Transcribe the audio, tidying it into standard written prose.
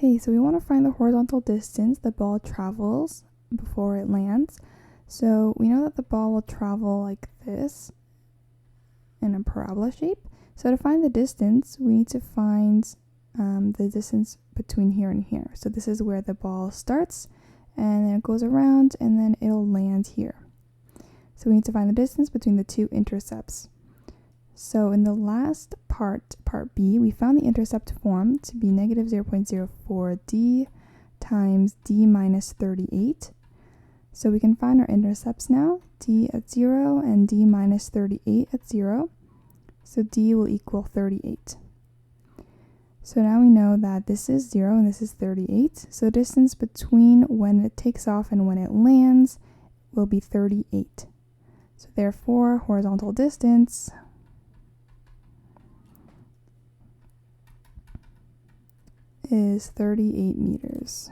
Okay, so we want to find the horizontal distance the ball travels before it lands. So we know that the ball will travel like this in a parabola shape. So to find the distance, we need to find the distance between here and here. So this is where the ball starts, and then it goes around, and then it'll land here. So we need to find the distance between the two intercepts. So in the last part, part B, we found the intercept form to be negative 0.04 d times d minus 38. So we can find our intercepts now, d at 0 and d minus 38 at 0. So d will equal 38. So now we know that this is 0 and this is 38. So the distance between when it takes off and when it lands will be 38. So therefore, horizontal distance is 38 meters.